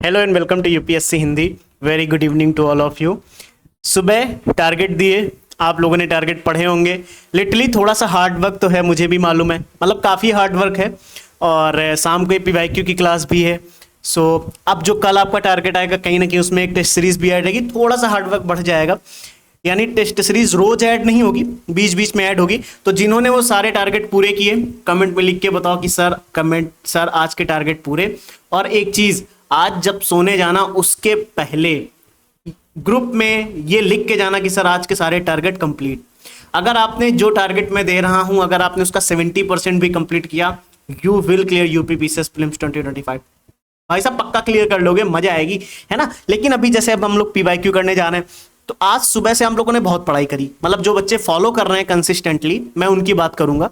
Hello and welcome to UPSC Hindi. Very good evening to all of you. सुबह target दिए, आप लोगों ने टारगेट पढ़े होंगे। लिटरली थोड़ा सा हार्ड वर्क तो है, मुझे भी मालूम है, मतलब काफ़ी हार्ड वर्क है। और शाम को पीवाईक्यू की क्लास भी है। सो अब जो कल आपका टारगेट आएगा, कहीं ना कहीं उसमें एक टेस्ट सीरीज भी ऐड रहेगी, थोड़ा सा हार्ड वर्क बढ़ जाएगा। यानी टेस्ट सीरीज रोज ऐड नहीं होगी, बीच बीच में ऐड होगी। तो जिन्होंने वो सारे टारगेट पूरे किए, कमेंट में लिख के बताओ कि सर आज के टारगेट पूरे। और एक चीज, आज जब सोने जाना उसके पहले ग्रुप में ये लिख के जाना कि सर आज के सारे टारगेट कंप्लीट। अगर आपने जो टारगेट मैं दे रहा हूं, अगर आपने उसका 70% भी कंप्लीट किया, you will clear UP PCS prelims 2025। भाई साहब पक्का क्लियर कर लोगे, मजा आएगी, है ना। लेकिन अभी जैसे अब हम लोग पीवाईक्यू करने जा रहे हैं, तो आज सुबह से हम लोगों ने बहुत पढ़ाई करी। मतलब जो बच्चे फॉलो कर रहे हैं कंसिस्टेंटली, मैं उनकी बात करूंगा।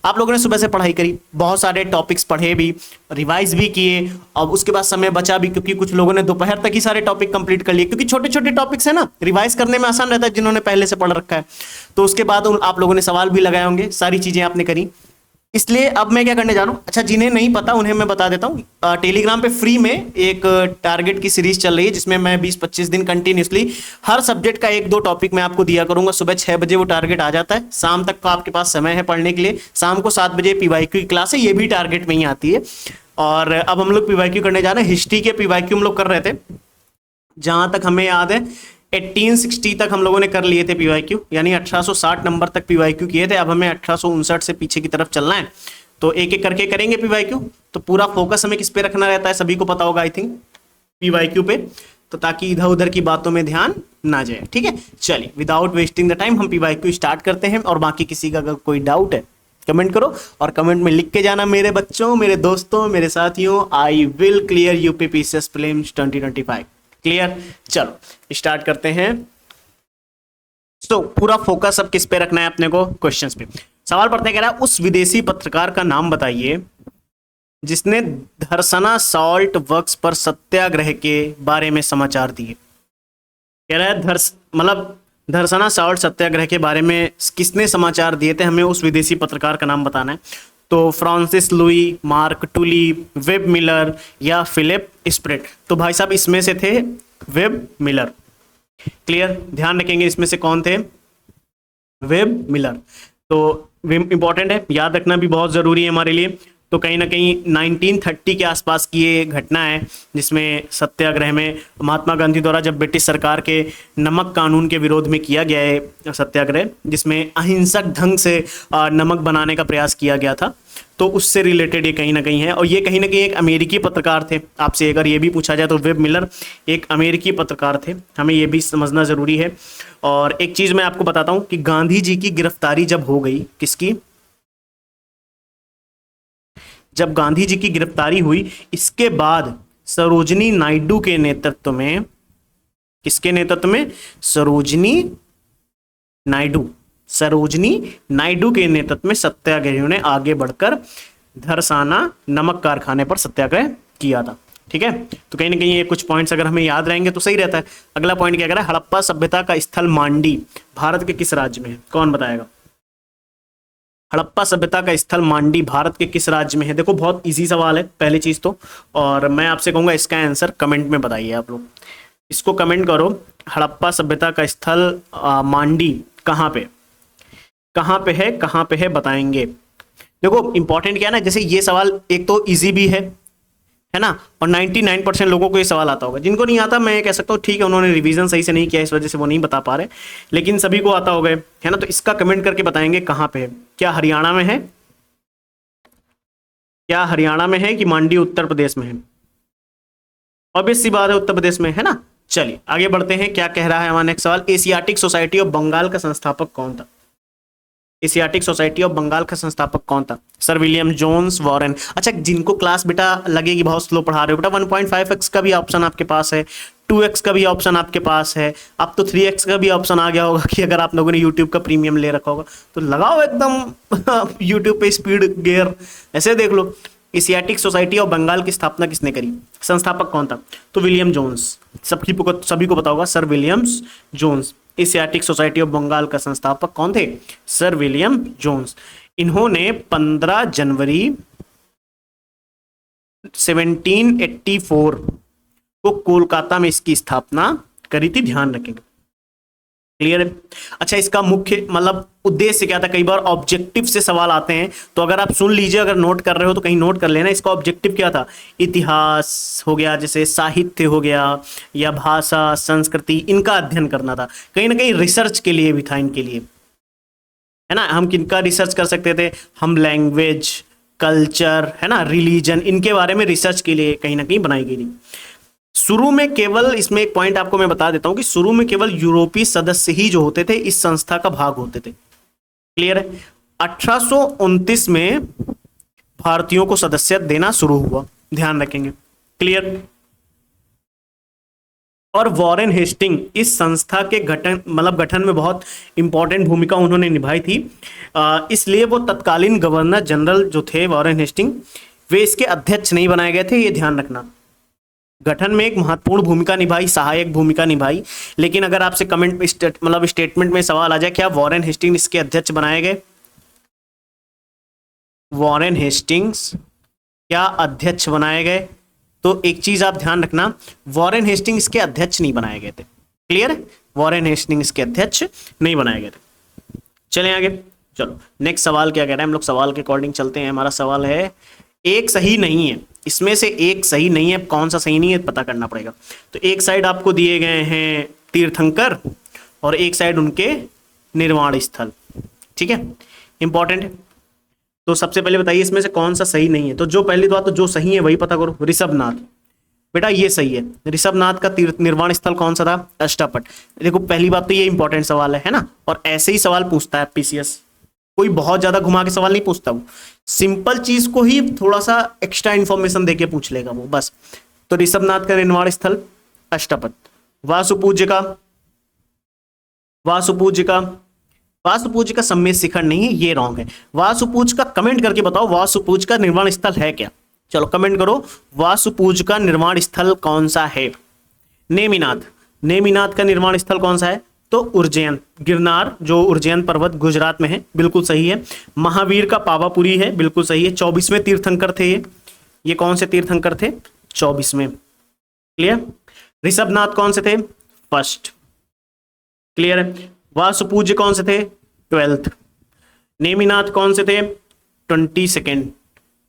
आप लोगों ने सुबह से पढ़ाई करी, बहुत सारे टॉपिक्स पढ़े भी, रिवाइज भी किए, और उसके बाद समय बचा भी, क्योंकि कुछ लोगों ने दोपहर तक ही सारे टॉपिक कंप्लीट कर लिए, क्योंकि छोटे छोटे टॉपिक्स है ना, रिवाइज करने में आसान रहता है जिन्होंने पहले से पढ़ रखा है। तो उसके बाद आप लोगों ने सवाल भी लगाए होंगे, सारी चीजें आपने करी। इसलिए अब मैं क्या करने जा रहा हूं, अच्छा जिन्हें नहीं पता उन्हें मैं बता देता हूं। टेलीग्राम पे फ्री में एक टारगेट की सीरीज चल रही है, जिसमें मैं 20-25 दिन कंटिन्यूसली हर सब्जेक्ट का 1-2 टॉपिक मैं आपको दिया करूंगा। सुबह 6 बजे वो टारगेट आ जाता है, शाम तक का आपके पास समय है पढ़ने के लिए। शाम को 7 बजे पीवाईक्यू की क्लास है, ये भी टारगेट में ही आती है। और अब हम लोग पीवाईक्यू करने जा रहे हैं। हिस्ट्री के पीवाईक्यू हम लोग कर रहे थे, जहां तक हमें याद है 1860 तक हम लोगों ने कर लिए थे पीवाईक्यू, यानी 1860 नंबर तक पीवाईक्यू किए थे। अब हमें 1859 से पीछे की तरफ चलना है, तो एक एक करके करेंगे पीवाईक्यू। तो पूरा फोकस हमें किस पे रखना रहता है, सभी को पता होगा आई थिंक, पीवाईक्यू पे। तो ताकि इधर उधर की बातों में ध्यान ना जाए, ठीक है। चलिए विदाउट वेस्टिंग द टाइम हम पीवाईक्यू स्टार्ट करते हैं। और बाकी किसी का अगर कोई डाउट है कमेंट करो, और कमेंट में लिख के जाना, मेरे बच्चों, मेरे दोस्तों, मेरे साथियों, I will clear UP PCS prelims 2025। Clear. चलो स्टार्ट करते हैं। तो पूरा फोकस अब किस पे रखना है अपने को, क्वेश्चंस पे। सवाल पढ़ते कह रहा है, उस विदेशी पत्रकार का नाम बताइए जिसने धरसना सॉल्ट वर्क्स पर सत्याग्रह के बारे में समाचार दिए। कह रहा है मतलब धरसना सॉल्ट सत्याग्रह के बारे में किसने समाचार दिए थे, हमें उस विदेशी पत्रकार का नाम बताना है। तो Francis Louis, mark टुली, web Miller या फिलिप स्प्रेट। तो भाई साहब इसमें से थे वेब मिलर। क्लियर, ध्यान रखेंगे इसमें से कौन थे, वेब मिलर। तो इंपॉर्टेंट है, याद रखना भी बहुत जरूरी है हमारे लिए। तो कहीं ना कहीं 1930 के आसपास की ये घटना है, जिसमें सत्याग्रह में महात्मा गांधी द्वारा जब ब्रिटिश सरकार के नमक कानून के विरोध में किया गया है सत्याग्रह, जिसमें अहिंसक ढंग से नमक बनाने का प्रयास किया गया था, तो उससे रिलेटेड ये कहीं ना कहीं है। और ये कहीं ना कहीं एक अमेरिकी पत्रकार थे। आपसे अगर ये भी पूछा जाए तो वेब मिलर एक अमेरिकी पत्रकार थे, हमें ये भी समझना ज़रूरी है। और एक चीज़ मैं आपको बताता हूँ कि गांधी जी की गिरफ्तारी जब हो गई, किसकी, जब गांधी जी की गिरफ्तारी हुई, इसके बाद सरोजनी नायडू के नेतृत्व में, किसके नेतृत्व में, सरोजनी नायडू के नेतृत्व में सत्याग्रहियों ने आगे बढ़कर धरसाना नमक कारखाने पर सत्याग्रह किया था। ठीक है, तो कहीं ना कहीं ये कुछ पॉइंट्स अगर हमें याद रहेंगे तो सही रहता है। अगला पॉइंट क्या कह रहा है, हड़प्पा सभ्यता का स्थल मांडी भारत के किस राज्य में है, कौन बताएगा। हड़प्पा सभ्यता का स्थल मांडी भारत के किस राज्य में है। देखो बहुत इजी सवाल है पहली चीज तो, और मैं आपसे कहूंगा इसका आंसर कमेंट में बताइए। आप लोग इसको कमेंट करो, हड़प्पा सभ्यता का स्थल मांडी कहाँ पे है बताएंगे। देखो इंपॉर्टेंट क्या है ना, जैसे ये सवाल एक तो इजी भी है ना, और 99% लोगों को ये सवाल आता होगा। जिनको नहीं आता मैं कह सकता हूँ ठीक है, उन्होंने रिवीजन सही से नहीं किया, इस वजह से वो नहीं बता पा रहे, लेकिन सभी को आता होगा, है ना। तो इसका कमेंट करके बताएंगे कहाँ पे है। क्या हरियाणा में है, कि मांडी उत्तर प्रदेश में है। ऑब्वियस सी बात है उत्तर प्रदेश में, है ना। चलिए आगे बढ़ते हैं, क्या कह रहा है हमारा नेक्स्ट सवाल। एशियाटिक सोसाइटी ऑफ बंगाल का संस्थापक कौन था। एशियाटिक सोसाइटी ऑफ बंगाल का संस्थापक कौन था, सर विलियम जोन्स, वॉरेन। अच्छा जिनको क्लास बेटा लगेगी बहुत स्लो पढ़ा रहे हो बेटा, 1.5x का भी ऑप्शन आपके पास है, 2x का भी ऑप्शन आपके पास है, अब तो 3x का भी ऑप्शन आ गया होगा कि अगर आप लोगों ने यूट्यूब का प्रीमियम ले रखा होगा तो लगाओ एकदम यूट्यूब पे स्पीड गियर, ऐसे देख लो। एशियाटिक सोसाइटी ऑफ बंगाल की स्थापना किसने करी, संस्थापक कौन था, तो विलियम जोन्स। सभी को पता होगा sir Williams Jones. Asiatic Society of Bengal का संस्थापक कौन थे, सर विलियम जोन्स। इन्होंने 15 जनवरी 1784 को कोलकाता में इसकी स्थापना करी थी, ध्यान रखेंगे। क्लियर है। अच्छा, इसका मुख्य मतलब उद्देश्य क्या था? कई बार ऑब्जेक्टिव से सवाल आते हैं, तो अगर आप सुन लीजिए, अगर नोट कर रहे हो तो कहीं नोट कर लेना। इसका ऑब्जेक्टिव क्या था? इतिहास हो गया, जैसे साहित्य हो गया, या भाषा संस्कृति, इनका अध्ययन करना था। कहीं ना कहीं रिसर्च के लिए भी था इनके लिए, है ना। हम किनका रिसर्च कर सकते थे? हम लैंग्वेज, कल्चर, है ना, रिलीजन, इनके बारे में रिसर्च के लिए कहीं ना कहीं बनाई गई थी। शुरू में केवल, इसमें एक पॉइंट आपको मैं बता देता हूं कि शुरू में केवल यूरोपीय सदस्य ही जो होते थे इस संस्था का भाग होते थे। क्लियर है। 1829 में भारतीयों को सदस्यता देना शुरू हुआ, ध्यान रखेंगे। क्लियर। और वॉरेन हेस्टिंग इस संस्था के गठन में बहुत इंपॉर्टेंट भूमिका उन्होंने निभाई थी। इसलिए वो तत्कालीन गवर्नर जनरल जो थे वॉरेन हेस्टिंग, वे इसके अध्यक्ष नहीं बनाए गए थे, ये ध्यान रखना। गठन में एक महत्वपूर्ण भूमिका निभाई, सहायक भूमिका निभाई, लेकिन अगर आपसे कमेंट स्टेटमेंट में सवाल आ जाए क्या वॉरेन हेस्टिंग्स इसके अध्यक्ष बनाए गए? वॉरेन हेस्टिंग्स क्या अध्यक्ष बनाए गए? तो एक चीज आप ध्यान रखना, वॉरेन हेस्टिंग्स के अध्यक्ष नहीं बनाए गए थे। क्लियर है। वॉरेन हेस्टिंग्स के अध्यक्ष नहीं बनाए गए थे। चलें आगे। चलो नेक्स्ट सवाल क्या कह रहा है, हम लोग सवाल के अकॉर्डिंग चलते हैं। हमारा सवाल है एक सही नहीं है, इसमें से एक सही नहीं है, कौन सा सही नहीं है पता करना पड़ेगा। तो एक साइड आपको दिए गए हैं तीर्थंकर और एक साइड उनके निर्वाण स्थल, ठीक है, इंपॉर्टेंट है। तो सबसे पहले बताइए इसमें से कौन सा सही नहीं है। तो जो पहली बात, तो जो सही है वही पता करो। ऋषभनाथ, बेटा ये सही है। ऋषभनाथ का तीर्थ निर्वाण स्थल कौन सा था? अष्टापट। देखो पहली बात तो ये इंपॉर्टेंट सवाल है ना, और ऐसे ही सवाल पूछता है पीसीएस, कोई बहुत ज्यादा घुमा के सवाल नहीं पूछता, वो सिंपल चीज को ही थोड़ा सा एक्स्ट्रा इंफॉर्मेशन देके पूछ लेगा वो, बस। तो ऋषभनाथ का निर्वाण स्थल अष्टापट। वासुपूज्य का, वासुपूज्य का, वासुपूज्य का सम्मेद शिखर नहीं है, ये रॉन्ग है। वासुपूज्य का कमेंट करके बताओ, वासुपूज्य का निर्वाण स्थल है क्या? चलो कमेंट करो, वासुपूज्य का निर्वाण स्थल कौन सा है? नेमिनाथ, नेमिनाथ का निर्वाण स्थल कौन सा है? तो उज्जैन, गिरनार जो उज्जैन पर्वत गुजरात में है, बिल्कुल सही है। महावीर का पावापुरी है, बिल्कुल सही है। 24वें तीर्थंकर थे ये कौन से तीर्थंकर थे? 24वें। क्लियर। ऋषभनाथ कौन से थे? फर्स्ट। क्लियर है। वासुपूज्य कौन से थे? 12th। नेमिनाथ कौन से थे? 22nd।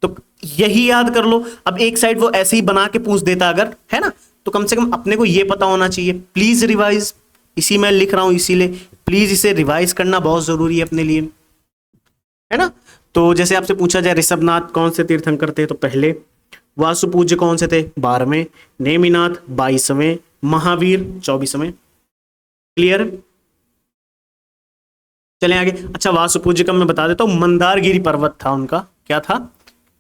तो यही याद कर लो। अब एक साइड वो ऐसे ही बना के पूछ देता अगर, है ना, तो कम से कम अपने को ये पता होना चाहिए। प्लीज रिवाइज, इसी मैं लिख रहा हूं, इसीलिए प्लीज इसे रिवाइज करना बहुत जरूरी है अपने लिए, है ना। तो जैसे आपसे पूछा जाए ऋषभनाथ कौन से तीर्थंकर थे, तो पहले। वासुपूज्य कौन से थे? 12वें। नेमिनाथ 22वें। महावीर 24वें। क्लियर। चलें आगे। अच्छा, वासुपूज्य का मैं बता देता हूं, मंदारगिरी पर्वत था उनका। क्या था?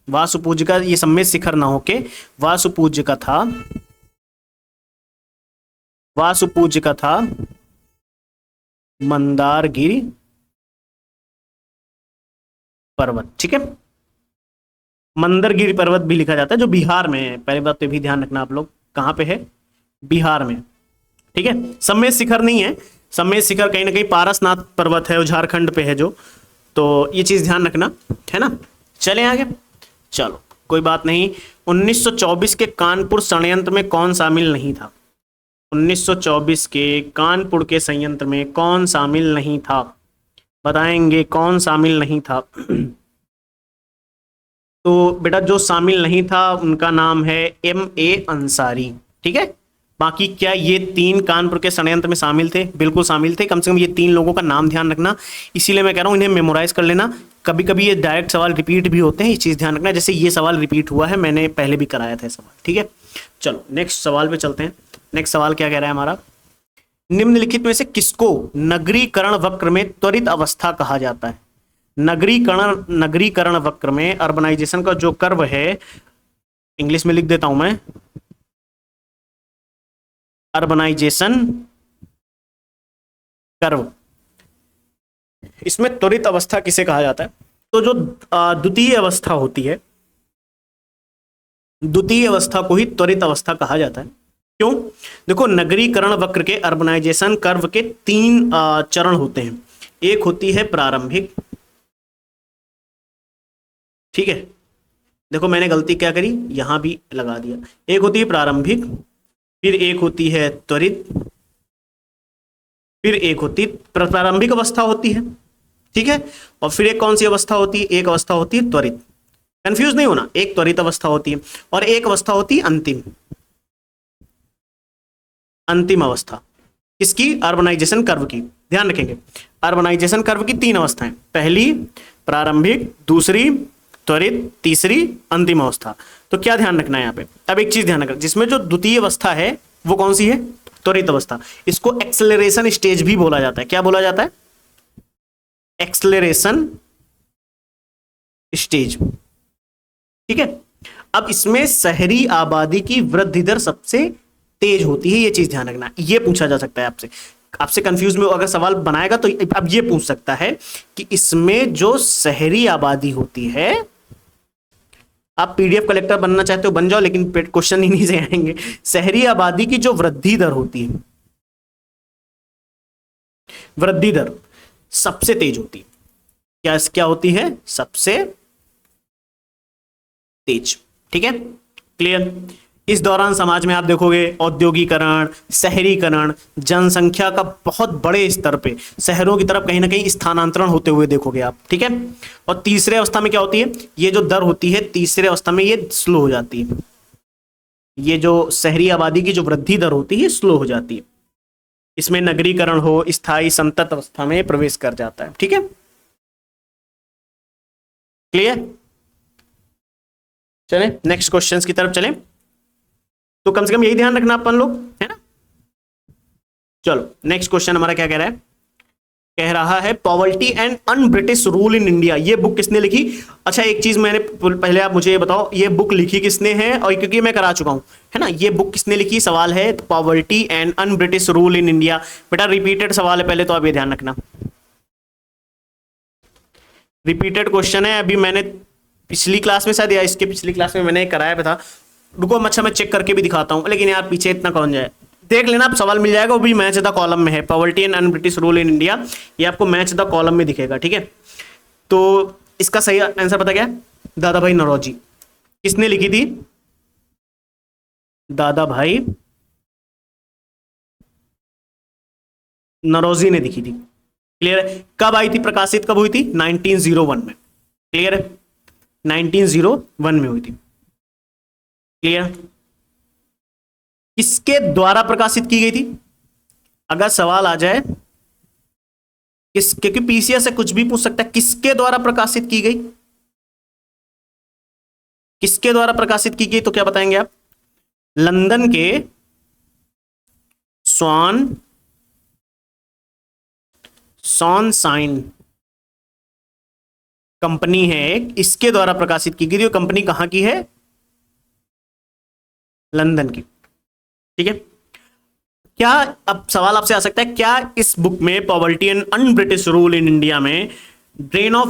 वासुपूज्य का ये सम्मेद शिखर ना होके वासुपूज्य का था, वासुपूज्य का था मंदारगिरी पर्वत, ठीक है। मंदरगिरी पर्वत भी लिखा जाता है, जो बिहार में है। पहली बात तो भी ध्यान रखना आप लोग, कहां पे है? बिहार में, ठीक है। सम्मेद शिखर नहीं है, सम्मेद शिखर कहीं ना कहीं पारसनाथ पर्वत है, वो झारखंड पे है जो, तो ये चीज ध्यान रखना, है ना। चलें आगे। चलो कोई बात नहीं। 1924 के कानपुर संयंत्र में कौन शामिल नहीं था? 1924 के कानपुर के संयंत्र में कौन शामिल नहीं था? बताएंगे कौन शामिल नहीं था। तो बेटा जो शामिल नहीं था उनका नाम है M.A. अंसारी, ठीक है। बाकी क्या ये 3 कानपुर के षड्यंत्र में शामिल थे? बिल्कुल शामिल थे। कम से कम ये 3 लोगों का नाम ध्यान रखना, इसीलिए मैं कह रहा हूं इन्हें मेमोराइज कर लेना। कभी कभी ये डायरेक्ट सवाल रिपीट भी होते हैं, ये चीज ध्यान रखना। जैसे ये सवाल रिपीट हुआ है, मैंने पहले भी कराया था सवाल, ठीक है। चलो नेक्स्ट सवाल पे चलते हैं। नेक्स्ट सवाल क्या कह रहा है हमारा? निम्नलिखित में से किसको नगरीकरण वक्र में त्वरित अवस्था कहा जाता है? नगरीकरण वक्र में अर्बनाइजेशन का जो कर्व है, इंग्लिश में लिख देता हूं मैं, अर्बनाइजेशन कर्व, इसमें त्वरित अवस्था किसे कहा जाता है? तो जो द्वितीय अवस्था होती है, द्वितीय अवस्था को ही त्वरित अवस्था कहा जाता है। क्यों? देखो नगरीकरण वक्र के, अर्बनाइजेशन कर्व के 3 चरण होते हैं। एक होती है प्रारंभिक, ठीक है। देखो मैंने गलती क्या करी, यहां भी लगा दिया। एक होती है प्रारंभिक, फिर एक होती है त्वरित, फिर एक होती प्रारंभिक अवस्था होती है, ठीक है, और फिर एक कौन सी अवस्था होती है, एक अवस्था होती है त्वरित। कंफ्यूज नहीं होना, एक त्वरित अवस्था होती है और एक अवस्था होती है अंतिम, अंतिम अवस्था किसकी, अर्बनाइजेशन कर्व की। ध्यान रखेंगे अर्बनाइजेशन कर्व की तीन अवस्थाएं, पहली प्रारंभिक, दूसरी त्वरित, तीसरी अंतिम अवस्था। तो क्या ध्यान रखना है यहाँ पे, अब एक चीज ध्यान रखना, जिसमें जो द्वितीय अवस्था है वो कौन सी है, त्वरित अवस्था। इसको एक्सेलरेशन स्टेज भी बोला जाता है। क्या बोला जाता है, एक्सेलरेशन स्टेज, ठीक है। अब इसमें शहरी आबादी की वृद्धि दर सबसे तेज होती है, ये चीज ध्यान रखना। ये पूछा जा सकता है आपसे, आपसे कंफ्यूज में अगर सवाल बनाएगा तो अब ये पूछ सकता है कि इसमें जो शहरी आबादी होती है, आप पीडीएफ कलेक्टर बनना चाहते हो बन जाओ, लेकिन क्वेश्चन ही नहीं से आएंगे। शहरी आबादी की जो वृद्धि दर होती है, वृद्धि दर सबसे तेज होती है। क्या क्या होती है, सबसे तेज, ठीक है, क्लियर। इस दौरान समाज में आप देखोगे औद्योगिकरण, शहरीकरण, जनसंख्या का बहुत बड़े स्तर पे शहरों की तरफ कहीं ना कहीं स्थानांतरण होते हुए देखोगे आप, ठीक है। और तीसरे अवस्था में क्या होती है, ये जो दर होती है तीसरे अवस्था में ये स्लो हो जाती है। ये जो शहरी आबादी की जो वृद्धि दर होती है स्लो हो जाती है, इसमें नगरीकरण हो स्थायी संतत अवस्था में प्रवेश कर जाता है, ठीक है, क्लियर। चलें नेक्स्ट क्वेश्चंस की तरफ चलें। तो कम से कम यही ध्यान रखना अपन लोग, है ना। चलो नेक्स्ट क्वेश्चन हमारा क्या कह रहा है, कह रहा है poverty and un British rule in India. ये बुक किसने लिखी। अच्छा एक चीज मैंने पहले आप मुझे ये बताओ, ये बुक लिखी किसने है, और क्योंकि मैं करा चुका हूं, है ना, ये बुक किसने लिखी सवाल है, poverty and un British rule in India. बेटा रिपीटेड सवाल है, पहले तो आप ये ध्यान रखना, रिपीटेड क्वेश्चन है। अभी मैंने पिछली क्लास में शायद या इसके पिछली क्लास में मैंने कराया भी था। रुको अच्छा मैं चेक करके भी दिखाता हूं, लेकिन यार पीछे इतना कौन जाए, देख लेना आप सवाल मिल जाएगा, वो भी मैच द कॉलम में है, poverty and un British rule in India, ये आपको मैच द कॉलम में दिखेगा, ठीक है। तो इसका सही आंसर पता क्या है, दादा भाई नौरोजी। किसने लिखी थी, दादा भाई नौरोजी ने लिखी थी, क्लियर है। कब आई थी, प्रकाशित कब हुई थी, 1901 में, क्लियर है, 1901 में हुई थी, क्लियर। किसके द्वारा प्रकाशित की गई थी, अगर सवाल आ जाए किस, क्योंकि पीसीएस से कुछ भी पूछ सकता है, किसके द्वारा प्रकाशित की गई, किसके द्वारा प्रकाशित की गई, तो क्या बताएंगे आप, लंदन के सॉनसाइन कंपनी है, इसके द्वारा प्रकाशित की गई। कंपनी कहां की है, लंदन की, ठीक है। क्या अब सवाल आपसे आ सकता है, क्या इस बुक में poverty and un British rule in India में ड्रेन ऑफ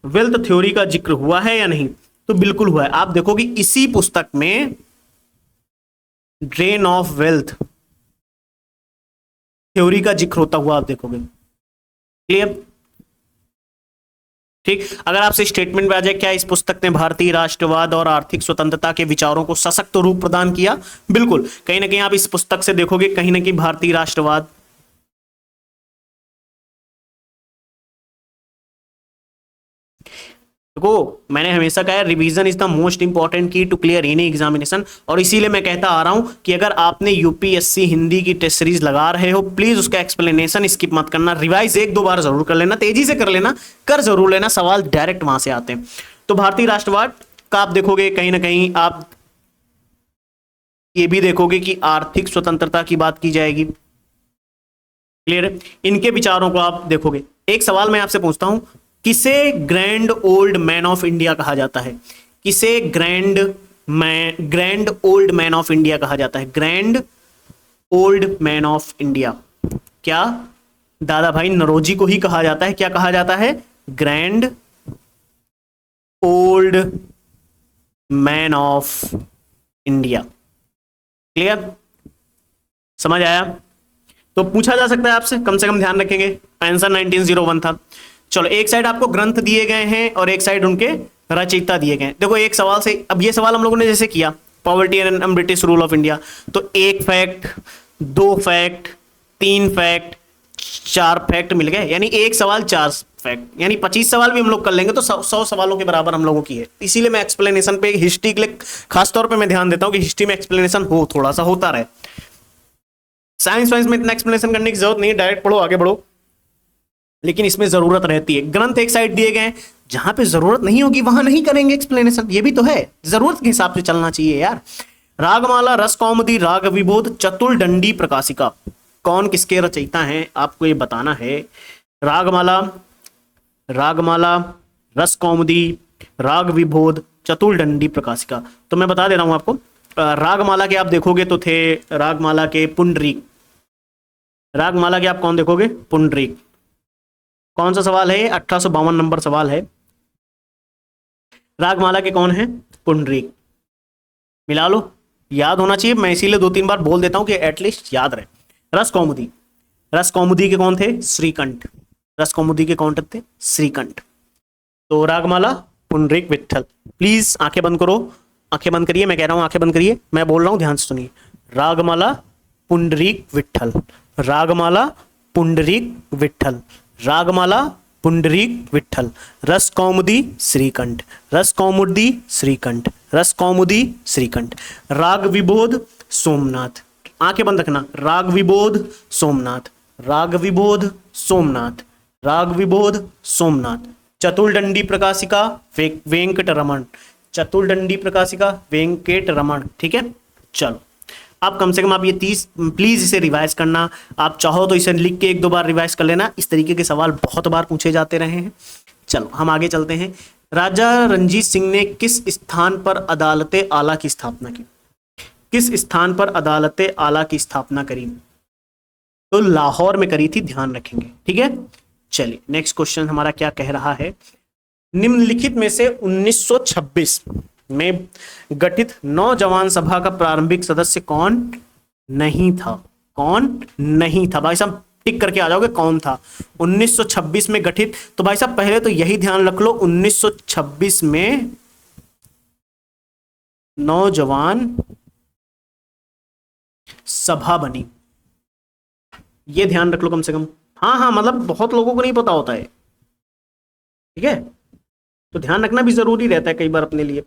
वेल्थ थ्योरी का जिक्र हुआ है या नहीं, तो बिल्कुल हुआ है। आप देखोगे इसी पुस्तक में ड्रेन ऑफ वेल्थ थ्योरी का जिक्र होता हुआ आप देखोगे, क्लियर, ठीक। अगर आपसे स्टेटमेंट में आ जाए क्या इस पुस्तक ने भारतीय राष्ट्रवाद और आर्थिक स्वतंत्रता के विचारों को सशक्त रूप प्रदान किया, बिल्कुल, कहीं ना कहीं आप इस पुस्तक से देखोगे कहीं ना कहीं भारतीय राष्ट्रवाद, देखो मैंने हमेशा कहा revision is the most important की टू क्लियर एनी एग्जामिनेशन, और इसीलिए मैं कहता आ रहा हूं कि अगर आपने यूपीएससी हिंदी की टेस्ट सीरीज लगा रहे हो, प्लीज उसका एक्सप्लेनेशन स्किप मत करना, रिवाइज एक दो बार जरूर कर लेना, तेजी से कर लेना, कर जरूर लेना, सवाल डायरेक्ट वहां से आते हैं। तो भारतीय राष्ट्रवाद का आप देखोगे कहीं ना कहीं आप ये भी देखोगे कि आर्थिक स्वतंत्रता की बात की जाएगी, क्लियर है, इनके विचारों को आप देखोगे। एक सवाल मैं आपसे पूछता हूं, किसे grand old man of India कहा जाता है, किसे grand old man of India कहा जाता है, grand old man of India, क्या दादा भाई नौरोजी को ही कहा जाता है, क्या कहा जाता है, grand old man of India, clear, समझ आया। तो पूछा जा सकता है आपसे, कम से कम ध्यान रखेंगे, आंसर 1901 था। चलो एक साइड आपको ग्रंथ दिए गए हैं और एक साइड उनके रचयिता दिए गए हैं। देखो एक सवाल से, अब ये सवाल हम लोगों ने जैसे किया poverty and British rule of India. तो 1 फैक्ट, 2 फैक्ट, 3 फैक्ट, 4 फैक्ट मिल गए, यानी 1 सवाल 4 फैक्ट, यानी 25 सवाल भी हम लोग कर लेंगे तो 100 सवालों के बराबर हम लोगों की है। इसीलिए मैं एक्सप्लेनेशन पे, हिस्ट्री के लिए खासतौर पे मैं ध्यान देता हूं कि हिस्ट्री में एक्सप्लेनेशन हो, थोड़ा सा होता रहे। साइंस वाइंस में इतना एक्सप्लेनेशन करने की जरूरत नहीं है, डायरेक्ट पढ़ो आगे बढ़ो, लेकिन इसमें जरूरत रहती है। ग्रंथ एक साइड दिए गए हैं, जहां पे जरूरत नहीं होगी वहां नहीं करेंगे एक्सप्लेनेशन, ये भी तो है, जरूरत के हिसाब से चलना चाहिए यार। रागमाला, रस कौमुदी, राग विबोध, चतुर्दंडी प्रकाशिका, कौन किसके रचयिता हैं आपको ये बताना है। रागमाला, रागमाला, रस कौमुदी, राग विबोध, चतुर्दंडी प्रकाशिका। तो मैं बता दे रहा हूं आपको, रागमाला के आप देखोगे तो थे रागमाला के पुंडरीक, रागमाला के आप कौन देखोगे, पुंडरीक। कौन सा सवाल है, 1852 नंबर सवाल है। रागमाला के कौन है, पुंडरीक। मिला लो, याद होना चाहिए, मैं इसीलिए 2-3 बार बोल देता हूं कि एटलीस्ट याद रहे। रस कौमुदी, रस कौमुदी के कौन थे, श्रीकंठ, रस कौमुदी के कौन थे, श्रीकंठ। तो रागमाला, पुंडरीक, विट्ठल। प्लीज आंखें बंद करो, आंखें बंद करिए, मैं कह रहा हूं आंखें बंद करिए, मैं बोल रहा हूं ध्यान से सुनिए। रागमाला, पुंडरीक, विट्ठल, रागमाला, पुंडरीक, विट्ठल, रागमाला, पुंडरीक, विट्ठल, रस कौमुदी, श्रीकंठ, रस कौमुदी, श्रीकंठ, रस कौमुदी, श्रीकंठ। राग विबोध, सोमनाथ, आंखें बंद रखना, राग विबोध, सोमनाथ, राग विबोध, सोमनाथ, राग विबोध, सोमनाथ। चतुर्दंडी प्रकाशिका, वेंकटरमण, चतुर्दंडी प्रकाशिका, वेंकटरमण। ठीक है, चलो आप कम से कम आप ये 30 प्लीज इसे रिवाइज करना, आप चाहो तो इसे लिख के 1-2 बार रिवाइज कर लेना, इस तरीके के सवाल बहुत बार पूछे जाते रहे हैं। चलो हम आगे चलते हैं। राजा रणजीत सिंह ने किस स्थान पर अदालते आला की स्थापना की, किस स्थान पर अदालते आला की स्थापना करी, तो लाहौर में करी थी, ध्यान रखेंगे। ठीक है, चलिए नेक्स्ट क्वेश्चन हमारा क्या कह रहा है। निम्नलिखित में से 1926 में गठित नौजवान सभा का प्रारंभिक सदस्य कौन नहीं था, कौन नहीं था, भाई साहब टिक करके आ जाओगे कौन था। 1926 में गठित, तो भाई साहब पहले तो यही ध्यान रख लो 1926 में नौजवान सभा बनी, ये ध्यान रख लो कम से कम। हाँ, मतलब बहुत लोगों को नहीं पता होता है, ठीक है, तो ध्यान रखना भी जरूरी रहता है कई बार अपने लिए।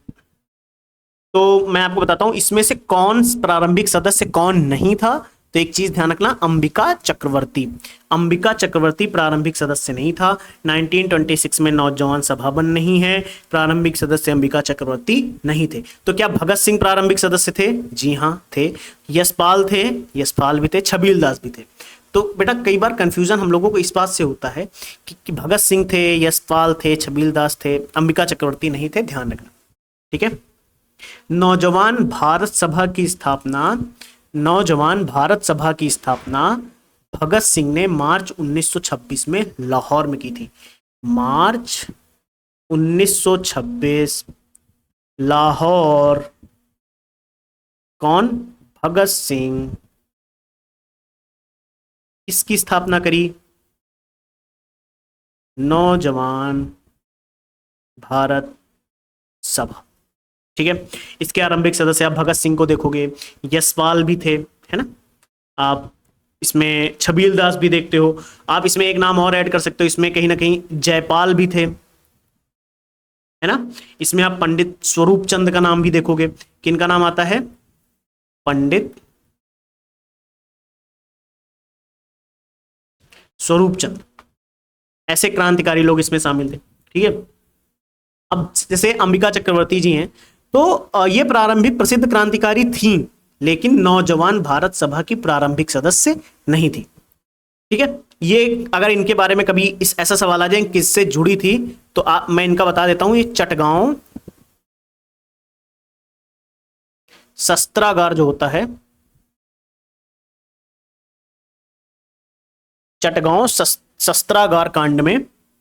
तो मैं आपको बताता हूं इसमें से कौन प्रारंभिक सदस्य कौन नहीं था। तो एक चीज ध्यान रखना, अंबिका चक्रवर्ती, अंबिका चक्रवर्ती प्रारंभिक सदस्य नहीं था। 1926 में नौजवान सभा बन नहीं है, प्रारंभिक सदस्य अंबिका चक्रवर्ती नहीं थे। तो क्या भगत सिंह प्रारंभिक सदस्य थे, जी हां थे। यशपाल थे, यशपाल भी थे, छबीलदास भी थे। तो बेटा कई बार कंफ्यूजन हम लोगों को इस बात से होता है कि भगत सिंह थे, यशपाल थे, छबीलदास थे, अंबिका चक्रवर्ती नहीं थे, ध्यान रखना। ठीक है, नौजवान भारत सभा की स्थापना, नौजवान भारत सभा की स्थापना भगत सिंह ने मार्च 1926 में लाहौर में की थी। मार्च 1926 लाहौर, कौन, भगत सिंह, इसकी स्थापना करी, नौजवान भारत सभा। ठीक है, इसके आरंभिक सदस्य आप भगत सिंह को देखोगे, यशपाल भी थे, है ना, आप इसमें छबीलदास भी देखते हो, आप इसमें एक नाम और ऐड कर सकते हो, इसमें कहीं ना कहीं जयपाल भी थे, है ना। इसमें आप पंडित स्वरूप चंद का नाम भी देखोगे, किनका नाम आता है, पंडित स्वरूप चंद, ऐसे क्रांतिकारी लोग इसमें शामिल थे। ठीक है, अब जैसे अंबिका चक्रवर्ती जी हैं, तो ये प्रारंभिक प्रसिद्ध क्रांतिकारी थी, लेकिन नौजवान भारत सभा की प्रारंभिक सदस्य नहीं थी। ठीक है, ये अगर इनके बारे में कभी इस ऐसा सवाल आ जाए किससे जुड़ी थी, तो मैं इनका बता देता हूं, ये चटगांव शस्त्रागार जो होता है, चटगांव शस्त्रागार कांड में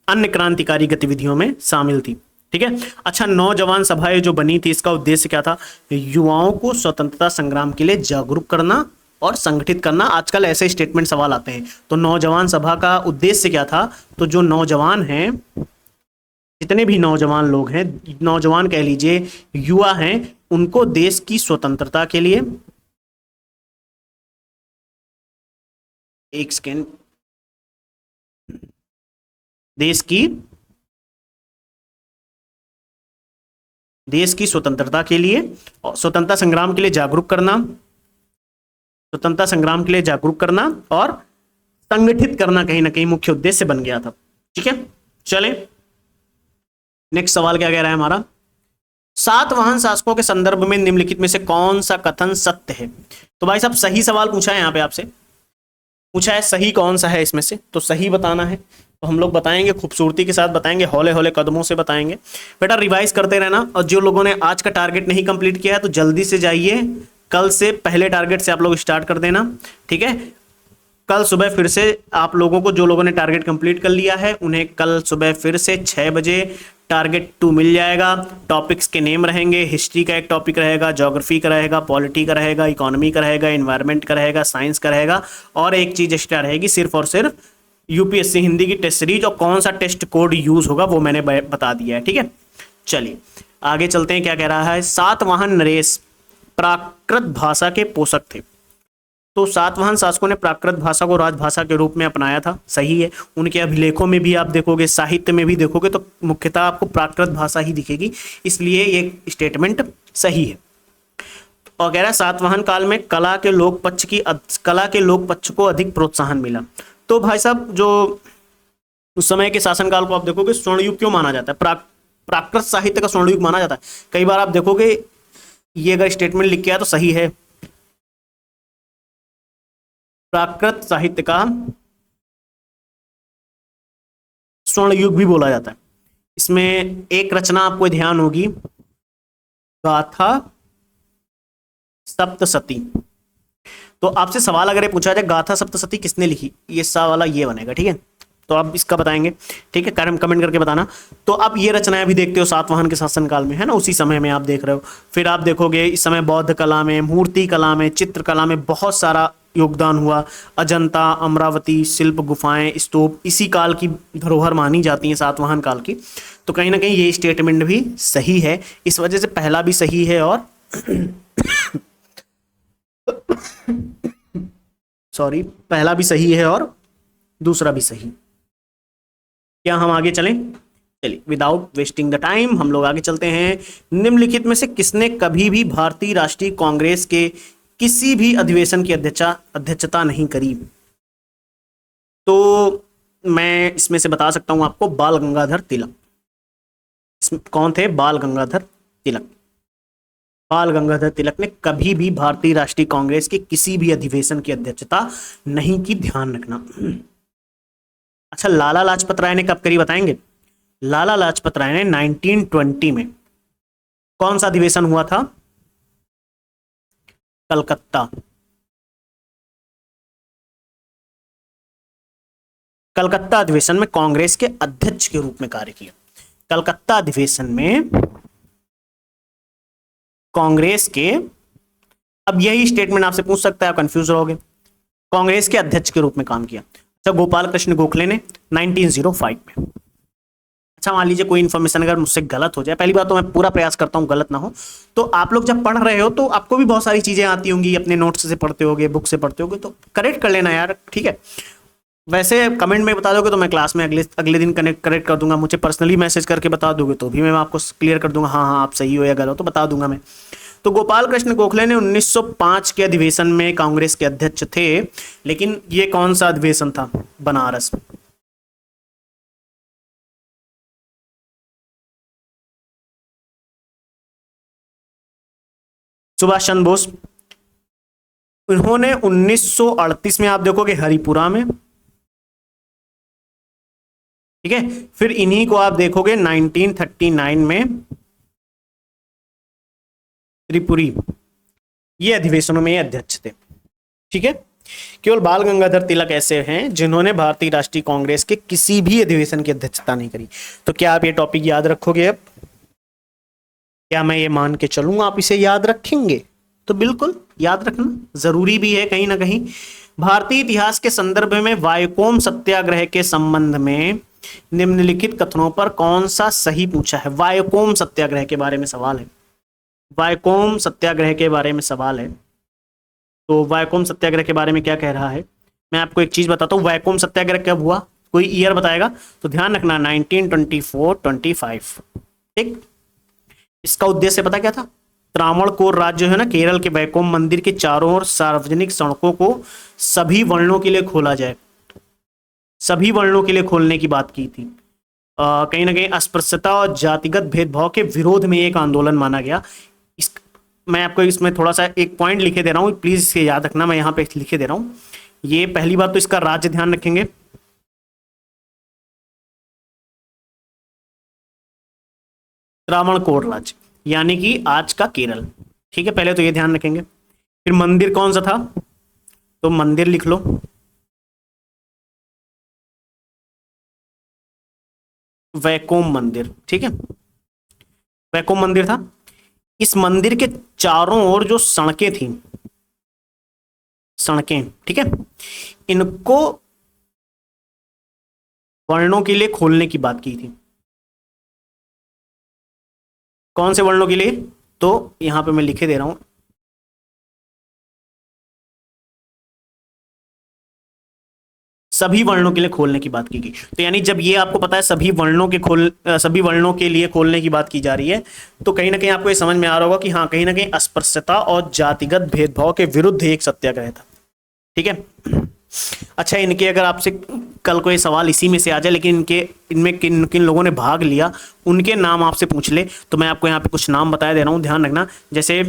अन्य क्रांतिकारी गतिविधियों में शामिल थी। ठीक है, अच्छा, नौजवान सभाएं जो बनी थी, इसका उद्देश्य क्या था, युवाओं को स्वतंत्रता संग्राम के लिए जागरूक करना और संगठित करना। आजकल ऐसे स्टेटमेंट सवाल आते हैं, तो नौजवान सभा का उद्देश्य क्या था, तो जो नौजवान हैं जितने भी नौजवान लोग हैं, नौजवान कह लीजिए, युवा हैं, उनको देश की स्वतंत्रता के लिए, एक सेकेंड, देश की स्वतंत्रता के लिए और स्वतंत्रता संग्राम के लिए जागरूक करना, स्वतंत्रता संग्राम के लिए जागरूक करना और संगठित करना कहीं ना कहीं मुख्य उद्देश्य बन गया था। ठीक है, चलें नेक्स्ट सवाल क्या कह रहा है हमारा। सातवाहन शासकों के संदर्भ में निम्नलिखित में से कौन सा कथन सत्य है? तो भाई साहब सही सवाल पूछा है, यहाँ पे आपसे पूछा है सही कौन सा है इसमें से, तो सही बताना है। तो हम लोग बताएंगे, खूबसूरती के साथ बताएंगे, हौले हौले कदमों से बताएंगे। बेटा रिवाइज करते रहना, और जो लोगों ने आज का टारगेट नहीं कंप्लीट किया है तो जल्दी से जाइए, कल से पहले टारगेट से आप लोग स्टार्ट कर देना। ठीक है, कल सुबह फिर से आप लोगों को, जो लोगों ने टारगेट कंप्लीट कर लिया है उन्हें कल सुबह फिर से 6 बजे टारगेट 2 मिल जाएगा। टॉपिक्स के नेम रहेंगे, हिस्ट्री का एक टॉपिक रहेगा, ज्योग्राफी का रहेगा, पॉलिटी का रहेगा, इकोनॉमी का रहेगा, एनवायरनमेंट का रहेगा, साइंस का रहेगा, और एक चीज एक्स्ट्रा रहेगी सिर्फ और सिर्फ यूपीएससी हिंदी की टेस्ट सीरीज, और कौन सा टेस्ट कोड यूज होगा वो मैंने बता दिया है। ठीक है, चलिए आगे चलते हैं, क्या कह रहा है। सातवाहन नरेश प्राकृत भाषा के पोषक थे। तो सातवाहन शासकों ने प्राकृत भाषा को राजभाषा के रूप में अपनाया था, सही है। उनके अभिलेखों में भी आप देखोगे, साहित्य में भी देखोगे तो मुख्यतः आपको प्राकृत भाषा ही दिखेगी, इसलिए ये स्टेटमेंट सही है। और कह रहा है सातवाहन काल में कला के लोक पक्ष को अधिक प्रोत्साहन मिला। तो भाई साहब जो उस समय के शासनकाल को आप देखोगे स्वर्णयुग क्यों माना जाता है, प्राकृत साहित्य का स्वर्णयुग माना जाता है। कई बार आप देखोगे ये अगर स्टेटमेंट लिख के आया तो सही है, प्राकृत साहित्य का स्वर्ण युग भी बोला जाता है। इसमें एक रचना आपको ध्यान होगी, गाथा सप्तशती। तो आपसे सवाल अगर ये पूछा जाए गाथा सप्तशती किसने लिखी, ये सवाल ये बनेगा। ठीक है, तो आप इसका बताएंगे। ठीक है, कमेंट करके बताना। तो आप ये रचनाएं भी देखते हो सातवाहन के शासनकाल में, है ना, उसी समय में आप देख रहे हो। फिर आप देखोगे इस समय बौद्ध कला में, मूर्ति कला में, चित्रकला में बहुत सारा योगदान हुआ। अजंता, अमरावती शिल्प, गुफाएं, स्तूप इसी काल की धरोहर मानी जाती हैं, सातवाहन काल की। तो कहीं ना कहीं ये स्टेटमेंट भी सही है, इस वजह से पहला भी सही है और सॉरी, पहला भी सही है और दूसरा भी सही। क्या हम आगे चलें? चलिए विदाउट वेस्टिंग द टाइम हम लोग आगे चलते हैं। निम्नलिखित में से किसने कभी भी भारतीय राष्ट्रीय कांग्रेस के किसी भी अधिवेशन की अध्यक्षता नहीं करी? तो मैं इसमें से बता सकता हूं आपको, बाल गंगाधर तिलक। इसमें कौन थे? बाल गंगाधर तिलक। बाल गंगाधर तिलक ने कभी भी भारतीय राष्ट्रीय कांग्रेस के किसी भी अधिवेशन की अध्यक्षता नहीं की, ध्यान रखना। अच्छा, लाला लाजपत राय ने कब करी बताएंगे? लाला लाजपत राय ने 1920 में। कौन सा अधिवेशन हुआ था? कलकत्ता। कलकत्ता अधिवेशन में कांग्रेस के अध्यक्ष के रूप में कार्य किया। कलकत्ता अधिवेशन में कांग्रेस के, अब यही स्टेटमेंट आपसे पूछ सकता है, आप कंफ्यूज रहोगे, कांग्रेस के अध्यक्ष के रूप में काम किया। अच्छा, गोपाल कृष्ण गोखले ने 1905 में। अच्छा, मान लीजिए कोई इन्फॉर्मेशन अगर मुझसे गलत हो जाए, पहली बात तो मैं पूरा प्रयास करता हूं गलत ना हो, तो आप लोग जब पढ़ रहे हो तो आपको भी बहुत सारी चीजें आती होंगी, अपने नोट्स से पढ़ते होगे, बुक से पढ़ते होगे, तो करेक्ट कर लेना यार। ठीक है, वैसे कमेंट में बता दोगे तो मैं क्लास में अगले दिन करेक्ट कर दूंगा। मुझे पर्सनली मैसेज करके बता दोगे तो भी मैं आपको क्लियर कर दूंगा, हाँ हाँ आप सही हो या गलत हो तो बता दूंगा मैं। तो गोपाल कृष्ण गोखले ने 1905 के अधिवेशन में कांग्रेस के अध्यक्ष थे, लेकिन ये कौन सा अधिवेशन था? बनारस। सुभाष चंद्र बोस, उन्होंने 1938 में आप देखोगे हरिपुरा में। ठीक है, फिर इन्हीं को आप देखोगे 1939 में त्रिपुरी। ये अधिवेशनों में अध्यक्ष थे। ठीक है, केवल बाल गंगाधर तिलक ऐसे हैं जिन्होंने भारतीय राष्ट्रीय कांग्रेस के किसी भी अधिवेशन की अध्यक्षता नहीं करी। तो क्या आप ये टॉपिक याद रखोगे? अब क्या मैं ये मान के चलूंगा आप इसे याद रखेंगे? तो बिल्कुल याद रखना जरूरी भी है कहीं ना कहीं। भारतीय इतिहास के संदर्भ में वायकोम सत्याग्रह के संबंध में निम्नलिखित कथनों पर कौन सा सही पूछा है। वायकोम सत्याग्रह के बारे में सवाल है, वायकोम सत्याग्रह के बारे में सवाल है। तो वायकोम सत्याग्रह के बारे में क्या कह रहा है, मैं आपको एक चीज बताता हूँ। वायकोम सत्याग्रह कब हुआ, कोई ईयर बताएगा तो ध्यान रखना 1924-25। ठीक, इसका उद्देश्य पता क्या था, त्रावणकोर राज्य है ना केरल के वैकोम मंदिर के चारों ओर सार्वजनिक सड़कों को सभी वर्णों के लिए खोला जाए, सभी वर्णों के लिए खोलने की बात की थी। कहीं ना कहीं अस्पृश्यता और जातिगत भेदभाव के विरोध में एक आंदोलन माना गया। इस मैं आपको इसमें थोड़ा सा एक पॉइंट लिखे दे रहा हूँ, प्लीज इसे याद रखना, मैं यहाँ पे लिखे दे रहा हूँ। ये पहली बात तो इसका राज्य ध्यान रखेंगे, त्रावणकोर राज्य यानी कि आज का केरल। ठीक है, पहले तो ये ध्यान रखेंगे। फिर मंदिर कौन सा था, तो मंदिर लिख लो, वैकोम मंदिर। ठीक है, वैकोम मंदिर था। इस मंदिर के चारों ओर जो सड़कें थी, सड़कें, ठीक है, इनको वर्णों के लिए खोलने की बात की थी। कौन से वर्णों के लिए, तो यहां पे मैं लिखे दे रहा हूं, सभी वर्णों के लिए खोलने की बात की गई। तो यानी जब ये आपको पता है सभी वर्णों के लिए खोलने की बात की जा रही है, तो कहीं ना कहीं आपको ये समझ में आ रहा होगा कि हाँ कहीं ना कहीं अस्पृश्यता और जातिगत भेदभाव के विरुद्ध एक सत्याग्रह था। ठीक है, अच्छा इनके अगर आपसे कल कोई सवाल इसी में से आ जाए, लेकिन इनमें किन किन लोगों ने भाग लिया उनके नाम आपसे पूछ ले, तो मैं आपको यहाँ पे कुछ नाम बताया दे रहा हूँ, ध्यान रखना। जैसे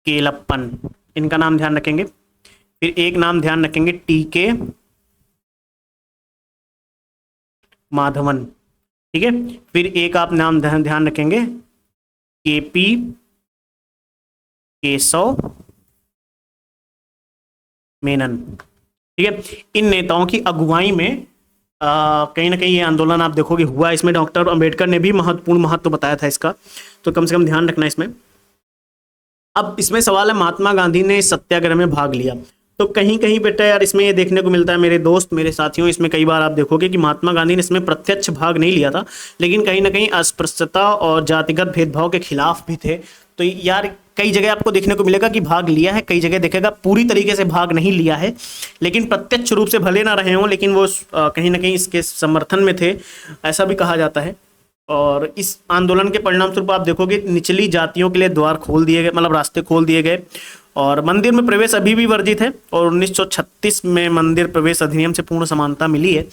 केलप्पन, इनका नाम ध्यान रखेंगे। फिर एक नाम ध्यान रखेंगे टीके माधवन। ठीक है, फिर एक आप नाम ध्यान रखेंगे केपी केशव मेनन। ठीक है, इन नेताओं की अगुवाई में कहीं ना कहीं ये आंदोलन आप देखोगे हुआ। इसमें डॉक्टर अंबेडकर ने भी महत्वपूर्ण महत्व बताया था इसका, तो कम से कम ध्यान रखना इसमें। अब इसमें सवाल है महात्मा गांधी ने इस सत्याग्रह में भाग लिया, तो कहीं कहीं बेटा यार इसमें ये देखने को मिलता है मेरे दोस्त मेरे साथियों, इसमें कई बार आप देखोगे कि महात्मा गांधी ने इसमें प्रत्यक्ष भाग नहीं लिया था, लेकिन कहीं ना कहीं अस्पृश्यता और जातिगत भेदभाव के खिलाफ भी थे। तो यार कई जगह आपको देखने को मिलेगा कि भाग लिया है, कई जगह देखेगा पूरी तरीके से भाग नहीं लिया है, लेकिन प्रत्यक्ष रूप से भले ना रहे हों, लेकिन वो कहीं ना कहीं इसके समर्थन में थे, ऐसा भी कहा जाता है। और इस आंदोलन के परिणाम स्वरूप आप देखोगे निचली जातियों के लिए द्वार खोल दिए गए, मतलब रास्ते खोल दिए गए, और मंदिर में प्रवेश अभी भी वर्जित है। और 1936 में मंदिर प्रवेश अधिनियम से पूर्ण समानता मिली है,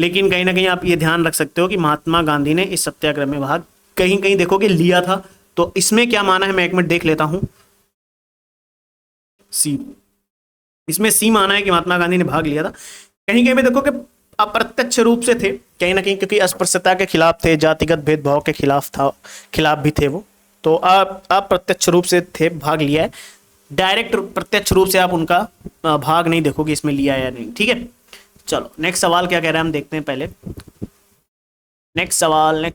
लेकिन कहीं ना कहीं आप ये ध्यान रख सकते हो कि महात्मा गांधी ने इस सत्याग्रह में भाग कहीं कहीं देखोगे लिया था। तो इसमें क्या माना है मैं एक मिनट देख लेता हूं, सी, इसमें सी माना है कि महात्मा गांधी ने भाग लिया था। कहीं कहीं पे देखो कि अप्रत्यक्ष रूप से थे कहीं ना कहीं, क्योंकि अस्पृश्यता के खिलाफ थे, जातिगत भेदभाव के खिलाफ भी थे वो, तो आप अप्रत्यक्ष रूप से थे, भाग लिया है। डायरेक्ट प्रत्यक्ष रूप से आप उनका भाग नहीं देखोगे इसमें लिया या नहीं। ठीक है, चलो नेक्स्ट सवाल क्या कह रहा है हम देखते हैं पहले। नेक्स्ट सवाल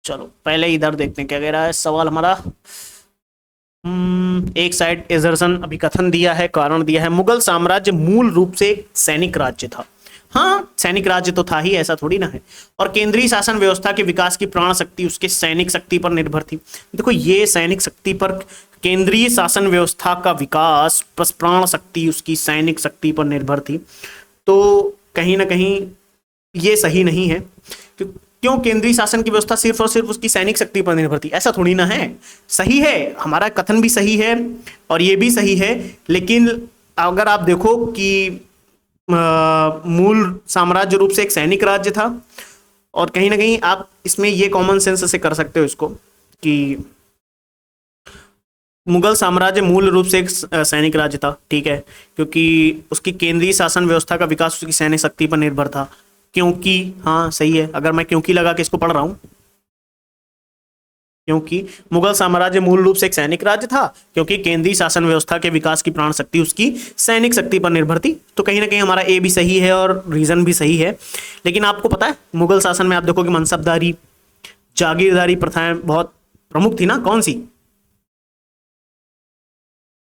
चलो पहले इधर देखते हैं क्या कह रहा है सवाल हमारा। एक साइड एजर्सन अभी कथन दिया है, कारण दिया है, मुगल साम्राज्य मूल रूप से एक सैनिक राज्य था। हाँ सैनिक राज्य तो था ही, ऐसा थोड़ी ना है, और केंद्रीय शासन व्यवस्था के विकास की प्राण शक्ति उसके सैनिक शक्ति पर निर्भर थी। देखो ये सैनिक शक्ति पर, केंद्रीय शासन व्यवस्था का विकास प्राण शक्ति उसकी सैनिक शक्ति पर निर्भर थी, तो कहीं ना कहीं ये सही नहीं है। क्यों केंद्रीय शासन की व्यवस्था सिर्फ और सिर्फ उसकी सैनिक शक्ति पर निर्भर थी, ऐसा थोड़ी ना है। सही है, हमारा कथन भी सही है और ये भी सही है, लेकिन अगर आप देखो कि मूल साम्राज्य रूप से एक सैनिक राज्य था, और कहीं ना कहीं आप इसमें ये कॉमन सेंस से कर सकते हो इसको कि मुगल साम्राज्य मूल रूप से एक सैनिक राज्य था, ठीक है, क्योंकि उसकी केंद्रीय शासन व्यवस्था का विकास उसकी सैनिक शक्ति पर निर्भर था। क्योंकि हाँ सही है, अगर मैं क्योंकि लगा के इसको पढ़ रहा हूं, क्योंकि मुगल साम्राज्य मूल रूप से एक सैनिक राज्य था, क्योंकि केंद्रीय शासन व्यवस्था के विकास की प्राण शक्ति उसकी सैनिक शक्ति पर निर्भर थी, तो कहीं ना कहीं हमारा ए भी सही है और रीजन भी सही है। लेकिन आपको पता है मुगल शासन में आप देखोगे मनसबदारी जागीरदारी प्रथाएं बहुत प्रमुख थी ना, कौन सी,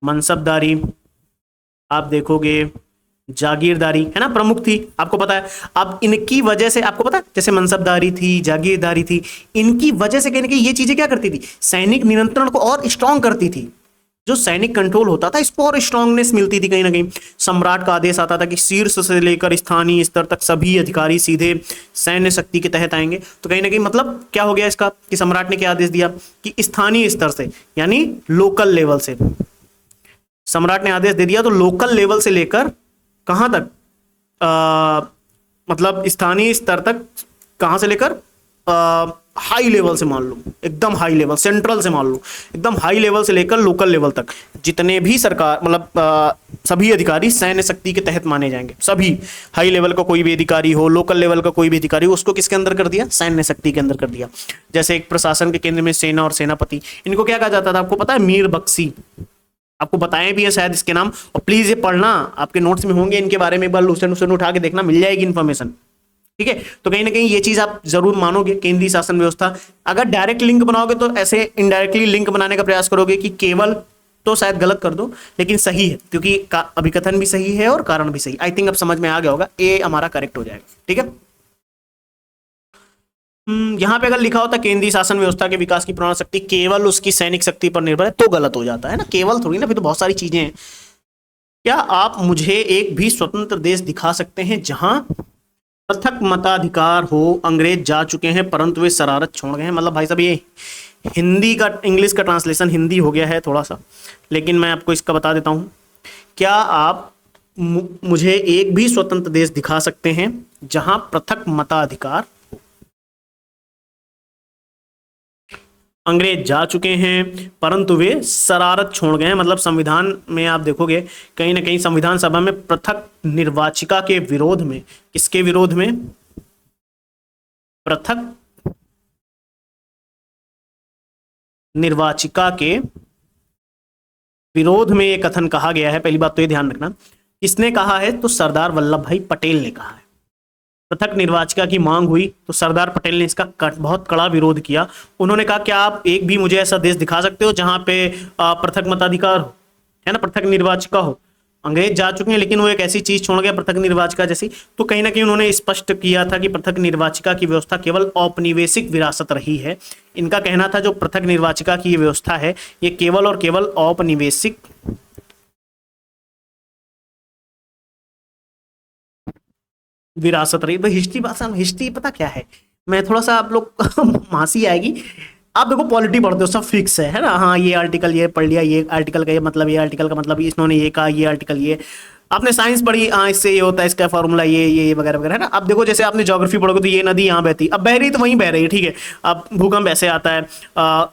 मनसबदारी, आप देखोगे जागीरदारी, है ना, प्रमुख थी, आपको पता है। अब इनकी वजह से आपको पता है, जैसे मनसबदारी थी, जागीरदारी थी, इनकी वजह से कहीं ना कहीं ये चीजें क्या करती थी, सैनिक नियंत्रण को और स्ट्रांग करती थी। जो सैनिक कंट्रोल होता था इसको और स्ट्रांगनेस मिलती थी कहीं ना कहीं। सम्राट का आदेश आता था कि शीर्ष से लेकर स्थानीय स्तर तक सभी अधिकारी सीधे सैन्य शक्ति के तहत आएंगे। तो कहीं ना कहीं मतलब क्या हो गया इसका कि सम्राट ने क्या आदेश दिया कि स्थानीय स्तर से, यानी लोकल लेवल से सम्राट ने आदेश दे दिया। तो लोकल लेवल से लेकर कहां तक, मतलब स्थानीय स्तर तक, कहां से लेकर हाई लेवल से, मान लो एकदम हाई लेवल, सेंट्रल से मान लो एकदम हाई लेवल से लेकर लोकल लेवल तक जितने भी सरकार मतलब सभी अधिकारी सैन्य शक्ति के तहत माने जाएंगे। सभी हाई लेवल का कोई भी अधिकारी हो, लोकल लेवल का कोई भी अधिकारी हो, उसको किसके अंदर कर दिया, सैन्य शक्ति के अंदर कर दिया। जैसे एक प्रशासन के केंद्र में सेना और सेनापति, इनको क्या कहा जाता था आपको पता है, मीर बख्शी, आपको बताए भी है शायद इसके नाम, और प्लीज ये पढ़ना, आपके नोट्स में होंगे इनके बारे में, एक बार लूसेंट उठा के देखना, मिल जाएगी इन्फॉर्मेशन। ठीक है, तो कहीं ना कहीं ये चीज आप जरूर मानोगे, केंद्रीय शासन व्यवस्था। अगर डायरेक्ट लिंक बनाओगे तो ऐसे इनडायरेक्टली लिंक बनाने का प्रयास करोगे कि केवल, तो शायद गलत कर दो, लेकिन सही है क्योंकि अभिकथन भी सही है और कारण भी सही। आई थिंक अब समझ में आ गया होगा, ए हमारा करेक्ट हो जाएगा। ठीक है, यहां पे अगर लिखा होता केंद्रीय शासन व्यवस्था के विकास की प्रमाण शक्ति केवल उसकी सैनिक शक्ति पर निर्भर है, तो गलत हो जाता है ना, केवल थोड़ी ना, फिर तो बहुत सारी चीजें हैं। क्या आप मुझे एक भी स्वतंत्र देश दिखा सकते हैं जहां पृथक मताधिकार हो, अंग्रेज जा चुके हैं परंतु वे शरारत छोड़ गए हैं? मतलब भाई साहब ये हिंदी का, इंग्लिश का ट्रांसलेशन हिंदी हो गया है थोड़ा सा, लेकिन मैं आपको इसका बता देता हूं। क्या आप मुझे एक भी स्वतंत्र देश दिखा सकते हैं जहां पृथक मताधिकार, अंग्रेज जा चुके हैं परंतु वे शरारत छोड़ गए हैं? मतलब संविधान में आप देखोगे कहीं ना कहीं संविधान सभा में पृथक निर्वाचिका के विरोध में, किसके विरोध में, पृथक निर्वाचिका के विरोध में यह कथन कहा गया है। पहली बात तो ये ध्यान रखना, किसने कहा है, तो सरदार वल्लभ भाई पटेल ने कहा है। पृथक निर्वाचिका की मांग हुई तो सरदार पटेल ने इसका बहुत कड़ा विरोध किया। उन्होंने कहा क्या आप एक भी मुझे ऐसा देश दिखा सकते हो जहां पे पृथक मताधिकार हो, है ना, पृथक निर्वाचिका हो? अंग्रेज जा चुके हैं लेकिन वो एक ऐसी चीज छोड़ गया पृथक निर्वाचिका जैसी। तो कहीं ना कहीं उन्होंने स्पष्ट किया था कि पृथक निर्वाचिका की व्यवस्था केवल औपनिवेशिक विरासत रही है। इनका कहना था जो पृथक निर्वाचिका की व्यवस्था है ये केवल और केवल औपनिवेशिक विरासत रही। तो हिस्ट्री, भाषा हिस्ट्री पता क्या है, मैं थोड़ा सा आप लोग हंसी आएगी। आप देखो पॉलिटी पढ़ते हो, सब फिक्स है ना, हाँ ये आर्टिकल ये पढ़ लिया, ये आर्टिकल का ये मतलब, ये आर्टिकल का मतलब इन्होंने ये कहा, ये आर्टिकल ये, आपने साइंस पढ़ी, हाँ इससे ये होता है, इसका फॉर्मूला ये वगैरह वगैरह, है ना। अब देखो जैसे आपने ज्योग्राफी पढ़ोगे तो ये नदी यहाँ बहती, अब बह रही तो वहीं बह रही है, ठीक है। अब भूकंप ऐसे आता है,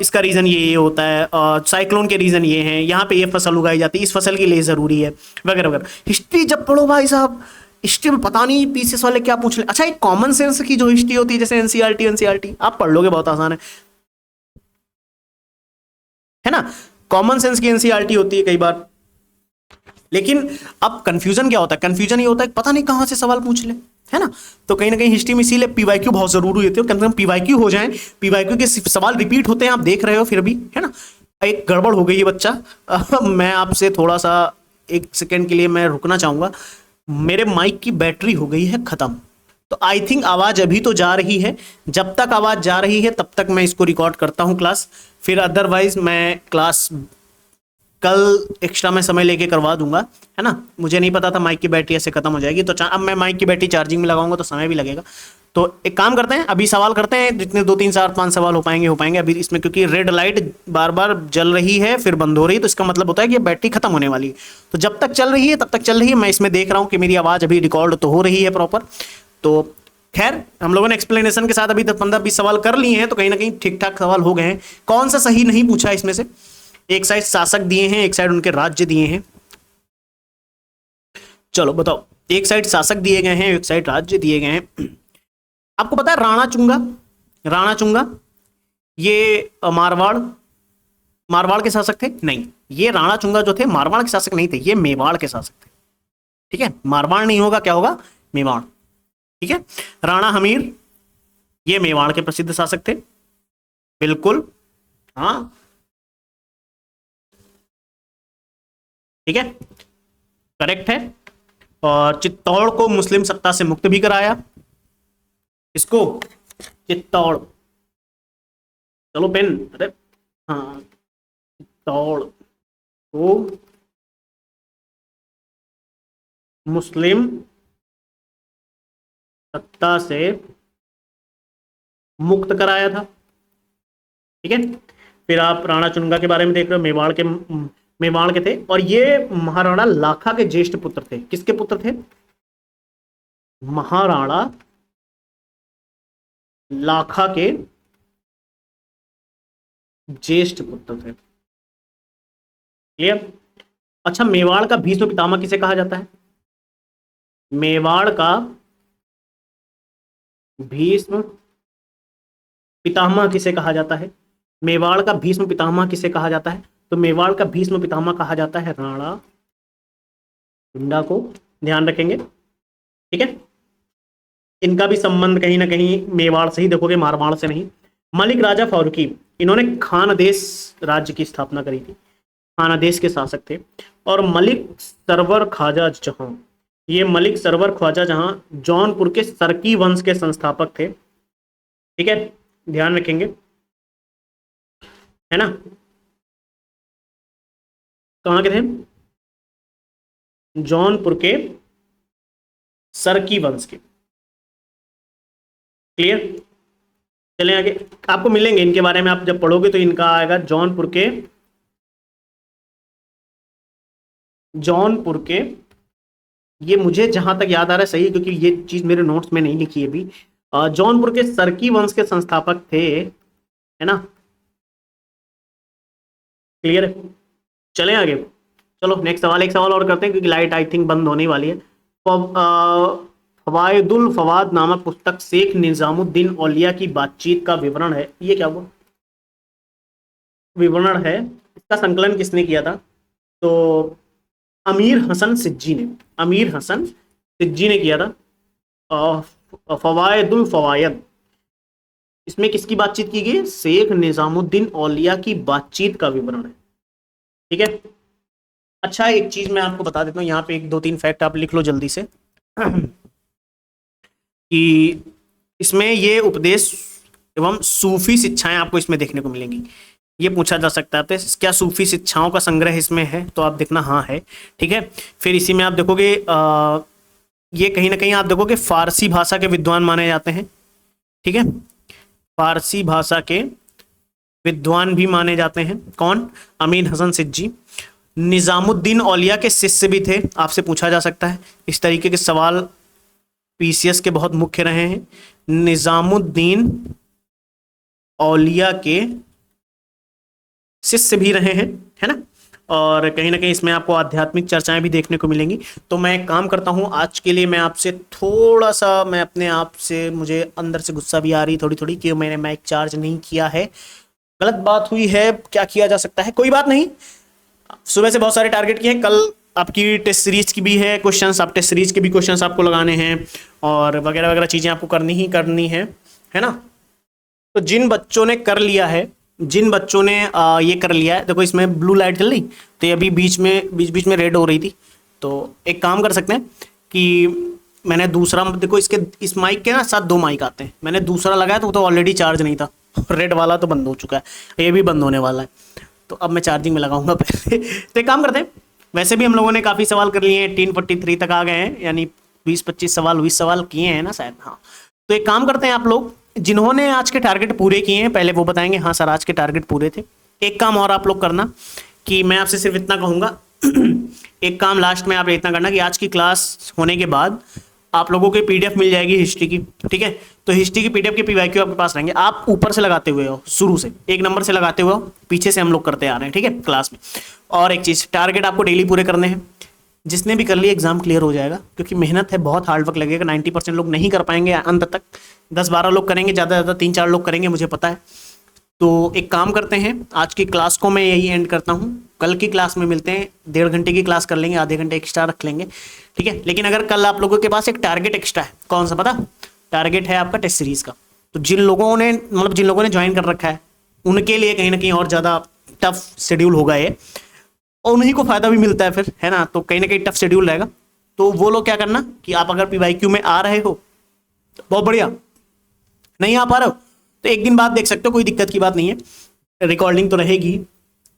इसका रीजन ये होता है, साइक्लोन के रीजन ये है, यहाँ पे ये फसल उगाई जाती है, इस फसल के लिए जरूरी है, वगैरह वगैरह। हिस्ट्री जब पढ़ो भाई साहब, हिस्ट्री में पता नहीं पीसीएस वाले क्या पूछ ले। अच्छा एक कॉमन सेंस की जो हिस्ट्री होती है जैसे एनसीईआरटी आप पढ़ लोगे, बहुत आसान है ना, कॉमन सेंस की एनसीईआरटी होती है कई बार। लेकिन अब कंफ्यूजन क्या होता है, कंफ्यूजन ये होता है पता नहीं कहां से सवाल पूछ ले, है ना। तो कहीं ना कहीं हिस्ट्री में इसीलिए पीवाईक्यू बहुत जरूरी होती है, कम से कम पीवाईक्यू हो जाए, पीवाईक्यू के सवाल रिपीट होते हैं, आप देख रहे हो फिर भी, है ना। एक गड़बड़ हो गई है बच्चा, मैं आपसे थोड़ा सा एक सेकेंड के लिए मैं रुकना चाहूंगा। मेरे माइक की बैटरी हो गई है खत्म, तो आई थिंक आवाज अभी तो जा रही है। जब तक आवाज जा रही है तब तक मैं इसको रिकॉर्ड करता हूं क्लास, फिर अदरवाइज मैं क्लास कल एक्स्ट्रा में समय लेके करवा दूंगा, है ना। मुझे नहीं पता था माइक की बैटरी ऐसे खत्म हो जाएगी, तो अब मैं माइक की बैटरी चार्जिंग में लगाऊंगा तो समय भी लगेगा। तो एक काम करते हैं, अभी सवाल करते हैं, जितने 2 3 4 5 सवाल हो पाएंगे अभी इसमें, क्योंकि रेड लाइट बार बार जल रही है फिर बंद हो रही है, तो इसका मतलब होता है कि बैटरी खत्म होने वाली है। तो जब तक चल रही है तब तक चल रही है, मैं इसमें देख रहा हूँ कि मेरी आवाज़ अभी रिकॉर्ड तो हो रही है प्रॉपर। तो खैर हम लोगों ने एक्सप्लेनेशन के साथ अभी तक 15-20 सवाल कर लिए हैं, तो कहीं ना कहीं ठीक ठाक सवाल हो गए हैं। कौन सा सही नहीं पूछा इसमें से, एक साइड शासक दिए हैं, एक साइड उनके राज्य दिए हैं, चलो बताओ, एक साइड शासक दिए गए हैं, एक साइड राज्य दिए गए हैं। आपको पता है राणा चुंगा ये मारवाड़ के शासक थे? नहीं, ये राणा चुंगा जो थे मारवाड़ के शासक नहीं थे, ये मेवाड़ के शासक थे, ठीक है। मारवाड़ नहीं होगा, क्या होगा, मेवाड़, ठीक है। राणा हमीर ये मेवाड़ के प्रसिद्ध शासक थे, बिल्कुल, हाँ। ठीक है, करेक्ट है। और चित्तौड़ को मुस्लिम सत्ता से मुक्त भी कराया। इसको चित्तौड़, चलो पेन, अरे हाँ, चित्तौड़ को मुस्लिम सत्ता से मुक्त कराया था। ठीक है, फिर आप राणा चुनगा के बारे में देख रहे हो, मेवाड़ के थे, और ये महाराणा लाखा के ज्येष्ठ पुत्र थे। किसके पुत्र थे? महाराणा लाखा के ज्येष्ठ पुत्र थे। क्लियर? अच्छा, मेवाड़ का भीष्म पितामह किसे कहा जाता है? मेवाड़ का भीष्म पितामह किसे कहा जाता है? मेवाड़ का भीष्म पितामह किसे कहा जाता है? तो मेवाड़ का भीष्म पितामह कहा जाता है राणा चुंडा को। ध्यान रखेंगे, ठीक है। इनका भी संबंध कहीं ना कहीं मेवाड़ से ही देखोगे, मारवाड़ से नहीं। मलिक राजा फारूकी, इन्होंने खानदेश राज्य की स्थापना करी थी, खानदेश के शासक थे। और मलिक सरवर ख्वाजा जहां, ये मलिक सरवर ख्वाजा जहां जौनपुर के सरकी वंश के संस्थापक थे। ठीक है, ध्यान रखेंगे, है ना। कहां के थे? जौनपुर के सरकी वंश के। क्लियर? चलें आगे, आपको मिलेंगे इनके बारे में, आप जब पढ़ोगे तो इनका आएगा जौनपुर के, ये मुझे जहां तक याद आ रहा है सही, क्योंकि ये चीज मेरे नोट्स में नहीं लिखी है अभी। जौनपुर के सरकी वंश के संस्थापक थे, है ना। क्लियर है? चलें आगे, चलो नेक्स्ट सवाल, एक सवाल और करते हैं क्योंकि लाइट आई थिंक बंद होने वाली है। फवायदुल फवाद नामक पुस्तक शेख निजामुद्दीन औलिया की बातचीत का विवरण है। ये क्या हुआ? विवरण है, इसका संकलन किसने किया था? तो अमीर हसन सिज्जी ने किया था। फवायदुल फवायद, इसमें किसकी बातचीत की गई? शेख निजामुद्दीन औलिया की बातचीत का विवरण है। ठीक है, अच्छा एक चीज मैं आपको बता देता हूँ, यहाँ पे एक दो तीन फैक्ट आप लिख लो जल्दी से कि इसमें ये उपदेश एवं सूफी शिक्षाएं आपको इसमें देखने को मिलेंगी। ये पूछा जा सकता है आपसे, क्या सूफी शिक्षाओं का संग्रह इसमें है? तो आप देखना हाँ है। ठीक है, फिर इसी में आप देखोगे ये कहीं ना कहीं आप देखोगे फारसी भाषा के विद्वान माने जाते हैं। ठीक है, फारसी भाषा के विद्वान भी माने जाते हैं। कौन? अमीर हसन सिज्जी। निजामुद्दीन औलिया के शिष्य भी थे, आपसे पूछा जा सकता है। इस तरीके के सवाल पीसीएस के बहुत मुख्य रहे हैं। निजामुद्दीन औलिया के शिष्य भी रहे हैं, है ना। और कहीं ना कहीं इसमें आपको आध्यात्मिक चर्चाएं भी देखने को मिलेंगी। तो मैं एक काम करता हूं, आज के लिए मैं आपसे थोड़ा सा, मैं अपने आप से, मुझे अंदर से गुस्सा भी आ रही थोड़ी थोड़ी कि मैंने माइक चार्ज नहीं किया है। गलत बात हुई है, क्या किया जा सकता है, कोई बात नहीं। सुबह से बहुत सारे टारगेट किए हैं, कल आपकी टेस्ट सीरीज की भी है क्वेश्चंस, आप टेस्ट सीरीज के भी क्वेश्चंस आपको लगाने हैं और वगैरह वगैरह चीज़ें आपको करनी है ना। तो जिन बच्चों ने कर लिया है, ये कर लिया है, देखो इसमें ब्लू लाइट जल रही, तो ये अभी बीच में रेड हो रही थी। तो एक काम कर सकते हैं कि मैंने दूसरा, देखो इस माइक के ना साथ दो माइक आते हैं, मैंने दूसरा लगाया तो वो तो ऑलरेडी चार्ज नहीं था, रेड वाला तो बंद हो चुका है, ये भी बंद होने वाला है। तो अब मैं चार्जिंग में लगाऊंगा पहले तो एक काम करते हैं, वैसे भी हम लोगों ने काफ़ी सवाल कर लिए हैं, 343 तक आ गए हैं, यानी 20 सवाल किए हैं ना शायद। हाँ, तो एक काम करते हैं, आप लोग जिन्होंने आज के टारगेट पूरे किए हैं पहले वो बताएंगे हाँ सर आज के टारगेट पूरे थे। एक काम और आप लोग करना कि मैं आपसे सिर्फ इतना कहूँगा एक काम लास्ट में आप इतना करना कि आज की क्लास होने के बाद आप लोगों को पीडीएफ मिल जाएगी हिस्ट्री की। ठीक है, तो हिस्ट्री की पीडीएफ के पीवाईक्यू आपके पास रहेंगे, आप ऊपर से लगाते हुए हो, शुरू से 1 नंबर से लगाते हुए हो, पीछे से हम लोग करते आ रहे हैं। ठीक है, क्लास में। और एक चीज़, टारगेट आपको डेली पूरे करने हैं, जिसने भी कर लिया एग्जाम क्लियर हो जाएगा, क्योंकि मेहनत है, बहुत हार्ड वर्क लगेगा। 90% लोग नहीं कर पाएंगे अंत तक, 10-12 लोग करेंगे, ज़्यादा से ज़्यादा 3-4 लोग करेंगे, मुझे पता है। तो एक काम करते हैं, आज की क्लास को मैं यही एंड करता हूँ, कल की क्लास में मिलते हैं। 1.5 घंटे की क्लास कर लेंगे, आधे घंटे एक्स्ट्रा रख लेंगे। ठीक है, लेकिन अगर कल आप लोगों के पास एक टारगेट एक्स्ट्रा है, कौन सा पता? टारगेट है आपका टेस्ट सीरीज का। तो जिन लोगों ने ज्वाइन कर रखा है उनके लिए कहीं ना कहीं और ज़्यादा टफ शेड्यूल होगा ये। और उन्हीं को फायदा भी मिलता है फिर, है ना। तो कहीं ना कहीं टफ शेड्यूल रहेगा, तो वो लोग क्या करना कि आप अगर PYQ में आ रहे हो तो बहुत बढ़िया, नहीं आ पा रहे हो तो एक दिन बाद देख सकते हो, कोई दिक्कत की बात नहीं है, रिकॉर्डिंग तो रहेगी।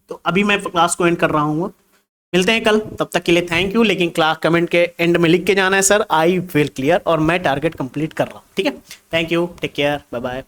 तो अभी मैं क्लास को एंड कर रहा हूँ, मिलते हैं कल, तब तक के लिए थैंक यू। लेकिन क्लास कमेंट के एंड में लिख के जाना है सर आई विल क्लियर, और मैं टारगेट कंप्लीट कर रहा हूँ, ठीक है। Thank you, take care, bye bye.